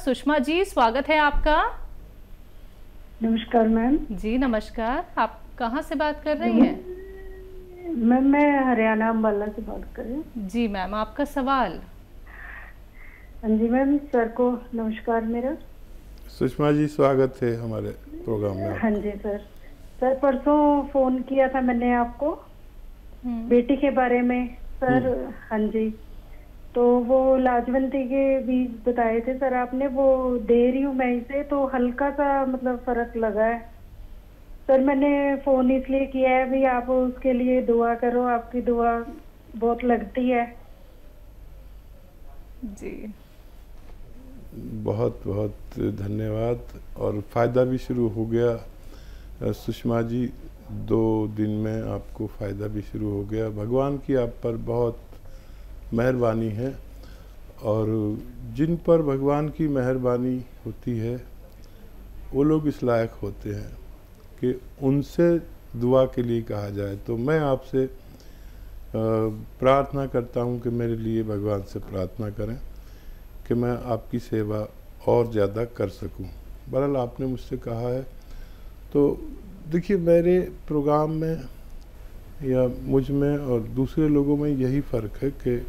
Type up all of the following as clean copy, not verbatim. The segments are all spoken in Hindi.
सुषमा जी, स्वागत है आपका। नमस्कार मैम। जी नमस्कार, आप कहाँ से बात कर रही हैं? मैम मैं हरियाणा अम्बाला से बात कर रही हूँ। जी मैम, आपका सवाल। हाँ जी मैम, सर को नमस्कार मेरा। सुषमा जी, स्वागत है हमारे प्रोग्राम में। हाँ जी सर परसों फोन किया था मैंने आपको बेटी के बारे में सर। हाँ जी, तो वो लाजवंती के बीज बताए थे सर आपने, वो दे रही हूँ मैं इसे, तो हल्का सा मतलब फर्क लगा है सर। मैंने फोन इसलिए किया है भी, आप उसके लिए दुआ करो, आपकी दुआ बहुत लगती है जी। बहुत बहुत धन्यवाद। और फ़ायदा भी शुरू हो गया सुषमा जी, 2 दिन में आपको फ़ायदा भी शुरू हो गया। भगवान की आप पर बहुत मेहरबानी है, और जिन पर भगवान की मेहरबानी होती है वो लोग इस लायक होते हैं कि उनसे दुआ के लिए कहा जाए। तो मैं आपसे प्रार्थना करता हूं कि मेरे लिए भगवान से प्रार्थना करें कि मैं आपकी सेवा और ज़्यादा कर सकूं। बहरहाल आपने मुझसे कहा है, तो देखिए मेरे प्रोग्राम में या मुझ में और दूसरे लोगों में यही फ़र्क है कि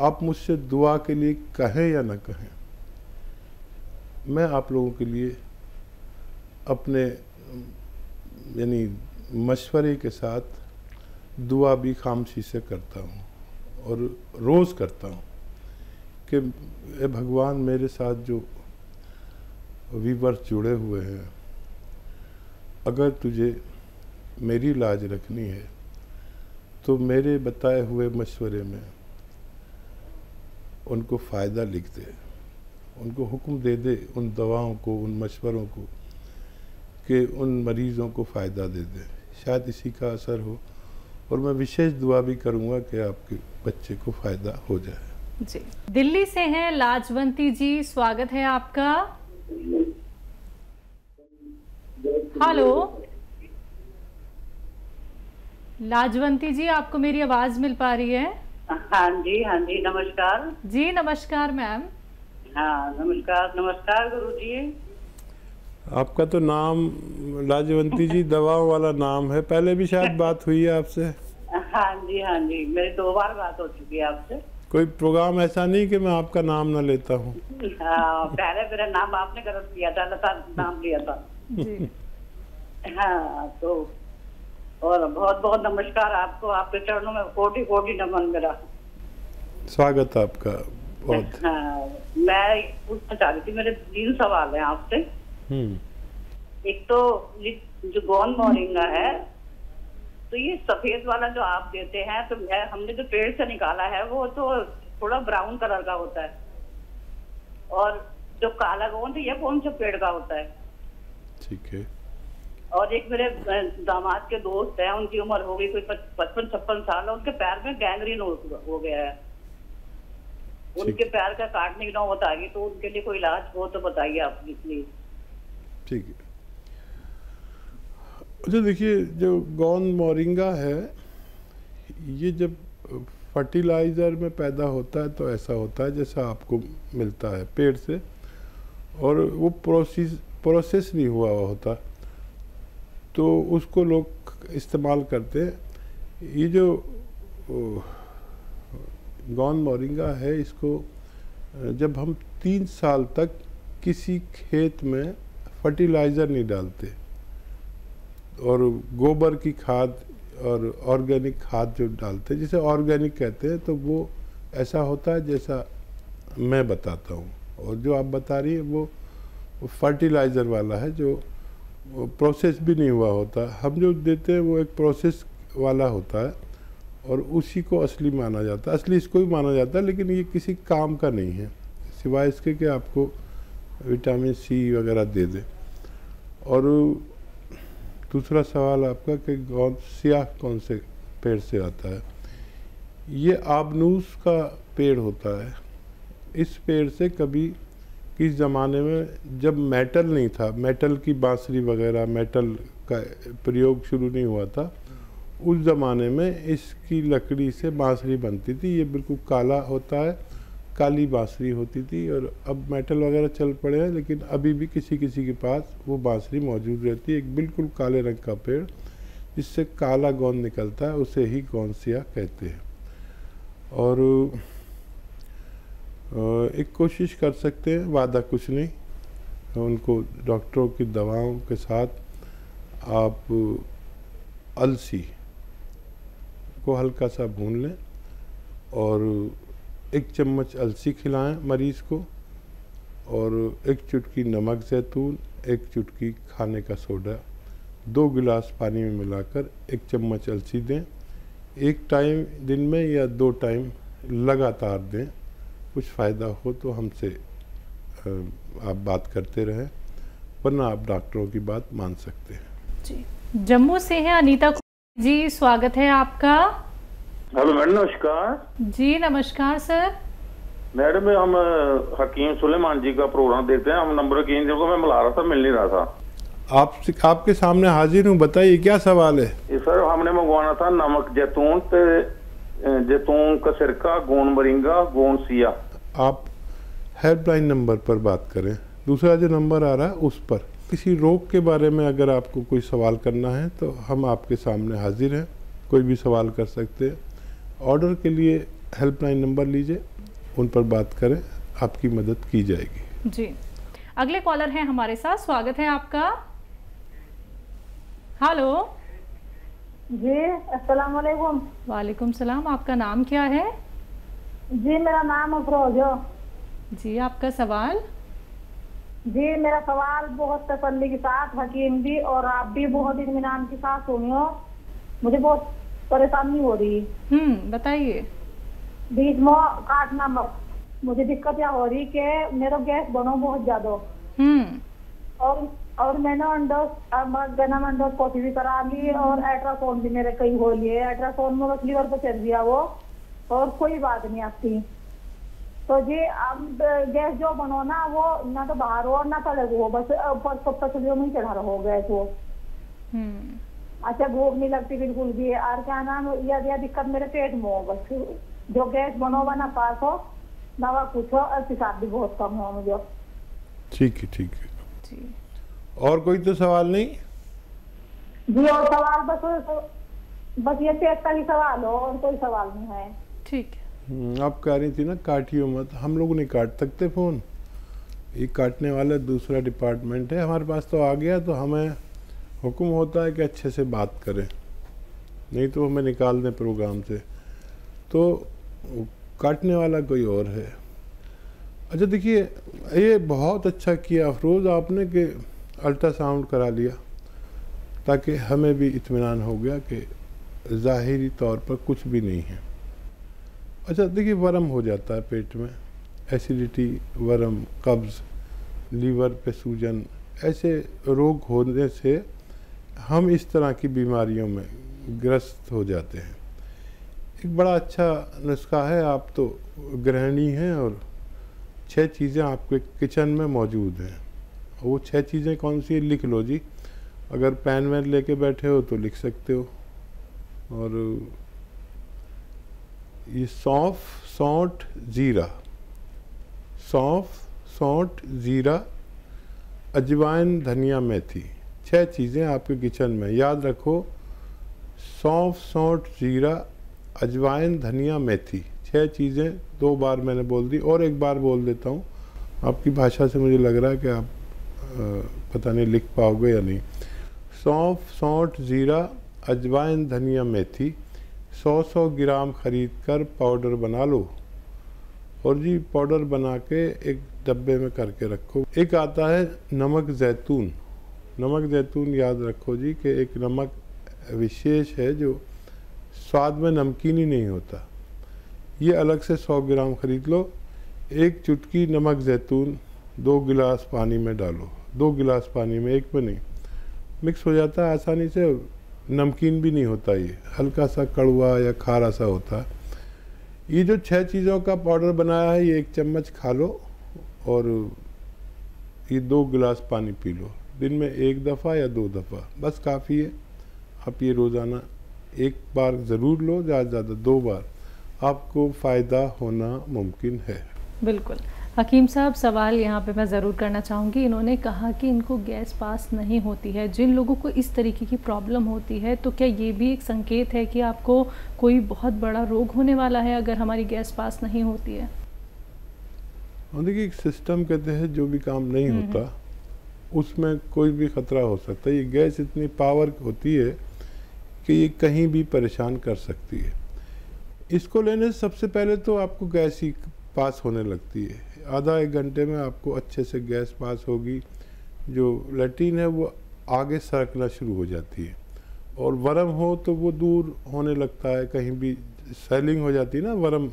आप मुझसे दुआ के लिए कहें या ना कहें, मैं आप लोगों के लिए अपने यानी मशवरे के साथ दुआ भी खामोशी से करता हूँ और रोज़ करता हूँ कि ए भगवान, मेरे साथ जो व्यूअर्स जुड़े हुए हैं, अगर तुझे मेरी लाज रखनी है तो मेरे बताए हुए मशवरे में उनको फ़ायदा लिख दे, उनको हुक्म दे दे उन दवाओं को, उन मशवरों को, कि उन मरीज़ों को फ़ायदा दे दे। शायद इसी का असर हो, और मैं विशेष दुआ भी करूँगा कि आपके बच्चे को फ़ायदा हो जाए। जी। दिल्ली से हैं लाजवंती जी, स्वागत है आपका। हेलो लाजवंती जी, आपको मेरी आवाज मिल पा रही है? हाँ जी नमस्कार। जी नमस्कार मैम। हाँ नमस्कार गुरु जी। आपका तो नाम लाजवंती जी दवाओं वाला नाम है, पहले भी शायद बात हुई है आपसे। हाँ जी, मेरी 2 बार बात हो चुकी है आपसे। कोई प्रोग्राम ऐसा नहीं कि मैं आपका नाम ना लेता हूँ। हाँ, पहले मेरा नाम आपने गलत किया था, लता नाम लिया था जी। हाँ, तो और बहुत बहुत नमस्कार आपको, आपके चरणों में कोटि कोटि नमन मेरा। स्वागत आपका बहुत। हाँ, मैं पूछना चाह रही थी, मेरे 3 सवाल हैं आपसे। एक तो जो गोंद मोरिंगा है, तो ये सफेद वाला जो आप देते हैं, तो हमने जो पेड़ से निकाला है वो तो थोड़ा ब्राउन कलर का होता है, और जो काला गोंद ये कौन से पेड़ का होता है? ठीक है। और एक मेरे दामाद के दोस्त हैं, उनकी उम्र हो गई कोई 55-56 साल, उनके पैर में गैंग्रीन हो गया है, उनके पैर का काटने की नौबत आ गई, तो उनके लिए कोई इलाज हो तो बताइए आप प्लीज। ठीक है। अच्छा देखिए, जो गोंद मोरिंगा है, ये जब फर्टिलाइज़र में पैदा होता है तो ऐसा होता है जैसा आपको मिलता है पेड़ से, और वो प्रोसेस नहीं हुआ होता, तो उसको लोग इस्तेमाल करते हैं। ये जो गोंद मोरिंगा है, इसको जब हम 3 साल तक किसी खेत में फर्टिलाइज़र नहीं डालते और गोबर की खाद और ऑर्गेनिक खाद जो डालते हैं, जिसे ऑर्गेनिक कहते हैं, तो वो ऐसा होता है जैसा मैं बताता हूँ, और जो आप बता रही है वो फर्टिलाइज़र वाला है, जो प्रोसेस भी नहीं हुआ होता। हम जो देते हैं वो एक प्रोसेस वाला होता है, और उसी को असली माना जाता है, असली इसको भी माना जाता है, लेकिन ये किसी काम का नहीं है सिवाय इसके कि आपको विटामिन सी वगैरह दे दे। और दूसरा सवाल आपका कि गोंद स्याह कौन से पेड़ से आता है, ये आबनूस का पेड़ होता है। इस पेड़ से कभी किस ज़माने में जब मेटल नहीं था, मेटल की बांसुरी वगैरह, मेटल का प्रयोग शुरू नहीं हुआ था, उस ज़माने में इसकी लकड़ी से बांसुरी बनती थी। ये बिल्कुल काला होता है काली बांसुरी होती थी, और अब मेटल वगैरह चल पड़े हैं, लेकिन अभी भी किसी किसी के पास वो बांसुरी मौजूद रहती है। एक बिल्कुल काले रंग का पेड़ जिससे काला गोंद निकलता है, उसे ही गोंसिया कहते हैं। और एक कोशिश कर सकते हैं, वादा कुछ नहीं, उनको डॉक्टरों की दवाओं के साथ आप अलसी को हल्का सा भून लें और 1 चम्मच अलसी खिलाएं मरीज़ को, और 1 चुटकी नमक ज़ैतून, 1 चुटकी खाने का सोडा 2 गिलास पानी में मिलाकर 1 चम्मच अलसी दें। 1 टाइम दिन में या 2 टाइम लगातार दें। कुछ फ़ायदा हो तो हमसे आप बात करते रहें, वरना आप डॉक्टरों की बात मान सकते हैं। जी, जम्मू से हैं अनीता जी, स्वागत है आपका। हेलो मैडम, नमस्कार। जी नमस्कार सर। मैडम हम हकीम सुलेमान जी का प्रोग्राम देखते हैं, हम नंबर की को मैं मिला रहा था, मिल नहीं रहा था। आपके सामने हाजिर हूँ, बताइए क्या सवाल है। सर हमने मंगवाना था नमक जैतून जैतून का सिरका, गोंद मोरिंगा, गोंद सिया। आप हेल्पलाइन नंबर पर बात करें, दूसरा जो नंबर आ रहा है उस पर। किसी रोग के बारे में अगर आपको कोई सवाल करना है तो हम आपके सामने हाजिर हैं, कोई भी सवाल कर सकते हैं। ऑर्डर के लिए हेल्पलाइन नंबर लीजिए, उन पर बात करें, आपकी मदद की जाएगी। जी, अगले कॉलर हैं हमारे साथ, स्वागत है आपका। हेलो जी, अस्सलाम वालेकुम। वालेकुम सलाम, आपका नाम क्या है? जी मेरा नाम अफरोजा। जी, आपका सवाल? जी मेरा सवाल बहुत तसल्ली के साथ हकीम भी और आप भी बहुत इत्मीनान के साथ सुनियो, मुझे बहुत परेशानी हो रही। बताइए। बीच में काटना मत, मुझे दिक्कत क्या हो रही कि मेरा गैस बनो बहुत ज्यादा। और मैंने एंडोस्कोपी भी करा ली और अल्ट्रासाउंड भी मेरे कई हो लिए। अल्ट्रासाउंड में बस लीवर पे चल दिया वो, और कोई बात नहीं आती। तो जी अब गैस जो बनो ना, वो ना तो बाहर हो ना तो अलग हो, बस ऊपर में चढ़ा रहो गैस वो। अच्छा, भूख नहीं लगती बिल्कुल भी। और क्या नाम, यह दिक्कत मेरे पेट में हो, बस जो गैस बनो ना पास हो, दवा कुछ हो, और पेशाब भी बहुत कम हो मुझे। ठीक है, ठीक है जी। और कोई तो सवाल नहीं जी? और सवाल बस ये पेट का ही सवाल हो, और कोई सवाल नहीं है। ठीक है। आप कह रही थी ना काटियो मत, हम लोग नहीं काट सकते फ़ोन, ये काटने वाला दूसरा डिपार्टमेंट है। हमारे पास तो आ गया तो हमें हुक्म होता है कि अच्छे से बात करें, नहीं तो हमें निकाल दें प्रोग्राम से। तो काटने वाला कोई और है। अच्छा देखिए, ये बहुत अच्छा किया अफरोज़ आपने कि अल्ट्रासाउंड करा लिया, ताकि हमें भी इत्मीनान हो गया कि ज़ाहिरी तौर पर कुछ भी नहीं है। अच्छा देखिए, वर्म हो जाता है पेट में, एसिडिटी, वर्म, कब्ज़, लीवर पे सूजन, ऐसे रोग होने से हम इस तरह की बीमारियों में ग्रस्त हो जाते हैं। एक बड़ा अच्छा नुस्खा है, आप तो गृहिणी हैं और 6 चीज़ें आपके किचन में मौजूद हैं। वो 6 चीज़ें कौन सी है लिख लो जी, अगर पेन वैन लेके बैठे हो तो लिख सकते हो। और ये सौंफ, सौंठ, ज़ीरा, सौंफ, सौंठ, ज़ीरा, अजवाइन, धनिया, मेथी, 6 चीज़ें आपके किचन में। याद रखो, सौंफ, सौंठ, ज़ीरा, अजवाइन, धनिया, मेथी, 6 चीज़ें 2 बार मैंने बोल दी, और एक बार बोल देता हूँ। आपकी भाषा से मुझे लग रहा है कि आप पता नहीं लिख पाओगे या नहीं। सौंफ, सौंठ, ज़ीरा, अजवाइन, धनिया, मेथी 100 ग्राम ख़रीद कर पाउडर बना लो, और जी पाउडर बना के एक डब्बे में करके रखो। एक आता है नमक ज़ैतून। नमक ज़ैतून याद रखो जी कि एक नमक विशेष है जो स्वाद में नमकीनी नहीं होता। ये अलग से 100 ग्राम ख़रीद लो। 1 चुटकी नमक ज़ैतून 2 गिलास पानी में डालो, 2 गिलास पानी में, एक में नहीं। मिक्स हो जाता है आसानी से, नमकीन भी नहीं होता, ये हल्का सा कड़वा या खारा सा होता है। ये जो 6 चीज़ों का पाउडर बनाया है, ये 1 चम्मच खा लो, और ये 2 गिलास पानी पी लो। दिन में 1 दफ़ा या 2 दफ़ा बस काफ़ी है। आप ये रोज़ाना 1 बार ज़रूर लो, ज़्यादा से ज़्यादा 2 बार, आपको फ़ायदा होना मुमकिन है। बिल्कुल। हकीम साहब, सवाल यहाँ पे मैं ज़रूर करना चाहूँगी। इन्होंने कहा कि इनको गैस पास नहीं होती है। जिन लोगों को इस तरीके की प्रॉब्लम होती है, तो क्या ये भी एक संकेत है कि आपको कोई बहुत बड़ा रोग होने वाला है अगर हमारी गैस पास नहीं होती है? देखिए, एक सिस्टम के तहत जो भी काम नहीं होता उसमें कोई भी ख़तरा हो सकता है। ये गैस इतनी पावर होती है कि ये कहीं भी परेशान कर सकती है। इसको लेने से सबसे पहले तो आपको गैस ही पास होने लगती है। आधा एक घंटे में आपको अच्छे से गैस पास होगी। जो लैट्रिन है वो आगे सरकना शुरू हो जाती है, और वर्म हो तो वो दूर होने लगता है, कहीं भी स्वेलिंग हो जाती है ना वर्म,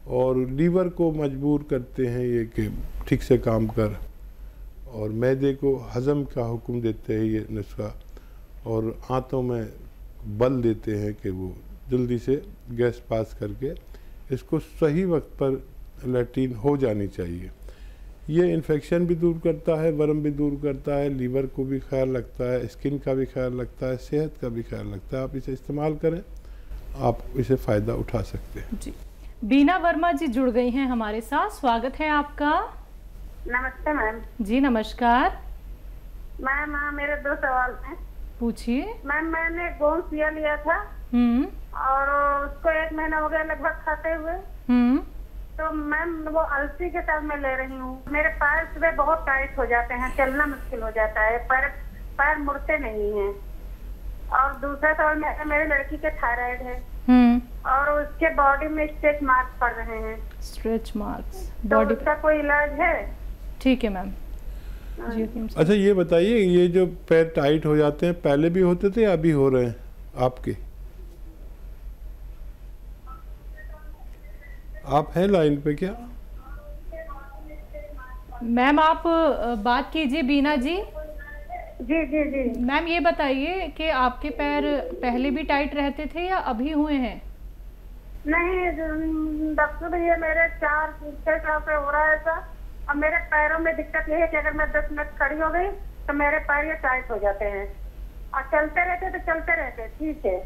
और लीवर को मजबूर करते हैं ये कि ठीक से काम कर, और मैदे को हज़म का हुक्म देते हैं ये नुस्खा, और आंतों में बल देते हैं कि वो जल्दी से गैस पास करके इसको सही वक्त पर लैट्रिन हो जानी चाहिए। ये इन्फेक्शन भी दूर करता है, वर्म भी दूर करता है, लीवर को भी ख्याल रखता है, स्किन का भी ख्याल रखता है, सेहत का भी ख्याल रखता है। आप इसे इस्तेमाल करें, आप इसे फ़ायदा उठा सकते हैं। जी। बीना वर्मा जी जुड़ गई हैं हमारे साथ, स्वागत है आपका। नमस्ते मैम। जी नमस्कार। मैम मेरे 2 सवाल हैं। पूछिए। मैम मैंने गोंसिया लिया था और उसको 1 महीना हो गया लगभग खाते हुए। तो मैम वो अलसी के साथ मैं ले रही हूँ। मेरे पैर सुबह बहुत टाइट हो जाते हैं, चलना मुश्किल हो जाता है, पैर मुड़ते नहीं हैं। और दूसरा सवाल, मेरे लड़की के थायराइड है और उसके बॉडी में स्ट्रेच मार्क्स पड़ रहे हैं। स्ट्रेच मार्क्स तो बॉडी उसका कोई इलाज है? ठीक है मैम। अच्छा, ये बताइए, ये जो पैर टाइट हो जाते हैं पहले भी होते थे या अभी हो रहे हैं आपके? आप हैं लाइन पे क्या? मैम आप बात कीजिए बीना जी। जी जी जी। मैम ये बताइए कि आपके पैर पहले भी टाइट रहते थे या अभी हुए हैं? नहीं डॉक्टर भैया, मेरे 4-6 साल से हो रहा है ऐसा। अब मेरे पैरों में दिक्कत ये है कि अगर मैं 10 मिनट खड़ी हो गई तो मेरे पैर ये टाइट हो जाते हैं, और चलते रहते तो चलते रहते ठीक है,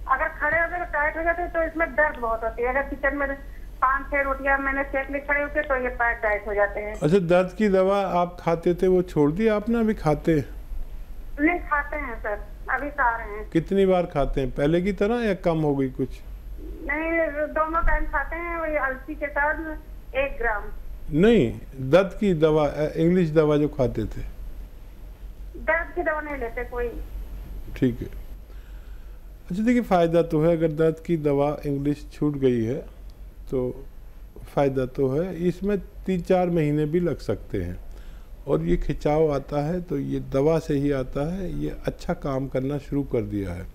अगर खड़े हो गए तो टाइट हो जाते, तो इसमें दर्द बहुत होती है। अगर किचन में 5-6 रोटियां मैंने सेक ली खड़े होके तो ये पैर टाइट हो जाते हैं। अच्छा, दर्द की दवा आप खाते थे वो छोड़ दी आपने? अभी खाते हैं? नहीं खाते हैं सर, अभी खा रहे हैं। कितनी बार खाते हैं, पहले की तरह या कम हो गई कुछ? नहीं, दोनों टाइम खाते हैं, वही अलसी के साथ 1 ग्राम। नहीं, दर्द की दवा, इंग्लिश दवा जो खाते थे। दर्द की दवा नहीं लेते कोई। ठीक है। अच्छा देखिए, फ़ायदा तो है, अगर दर्द की दवा इंग्लिश छूट गई है तो फ़ायदा तो है। इसमें 3-4 महीने भी लग सकते हैं, और ये खिंचाव आता है तो ये दवा से ही आता है। ये अच्छा काम करना शुरू कर दिया है,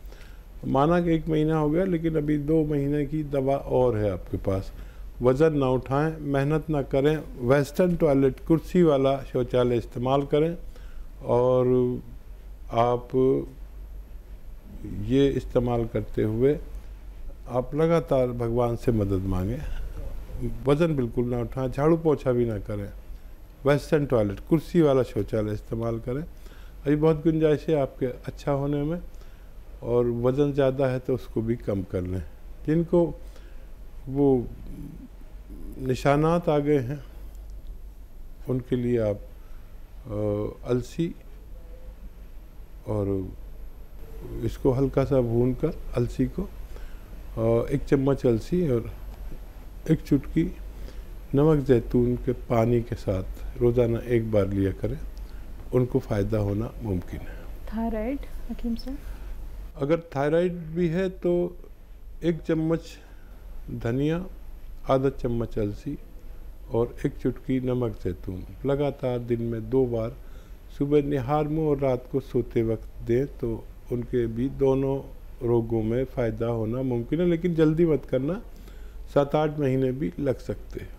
माना कि 1 महीना हो गया, लेकिन अभी 2 महीने की दवा और है आपके पास। वज़न ना उठाएं, मेहनत ना करें, वेस्टर्न टॉयलेट, कुर्सी वाला शौचालय इस्तेमाल करें, और आप ये इस्तेमाल करते हुए आप लगातार भगवान से मदद मांगें। वज़न बिल्कुल ना उठाएं, झाड़ू पोछा भी ना करें, वेस्टर्न टॉयलेट, कुर्सी वाला शौचालय इस्तेमाल करें। अभी बहुत गुंजाइश है आपके अच्छा होने में, और वज़न ज़्यादा है तो उसको भी कम कर लें। जिनको वो निशानात आ गए हैं उनके लिए आप अलसी और इसको हल्का सा भूनकर, अलसी को 1 चम्मच अलसी और 1 चुटकी नमक जैतून के पानी के साथ रोज़ाना 1 बार लिया करें, उनको फ़ायदा होना मुमकिन है। थायराइड हकीम साहब? अगर थायराइड भी है तो 1 चम्मच धनिया, आधा चम्मच अलसी और 1 चुटकी नमक जैतून लगातार दिन में 2 बार, सुबह निहार में और रात को सोते वक्त दें, तो उनके भी दोनों रोगों में फ़ायदा होना मुमकिन है। लेकिन जल्दी मत करना, 7-8 महीने भी लग सकते हैं।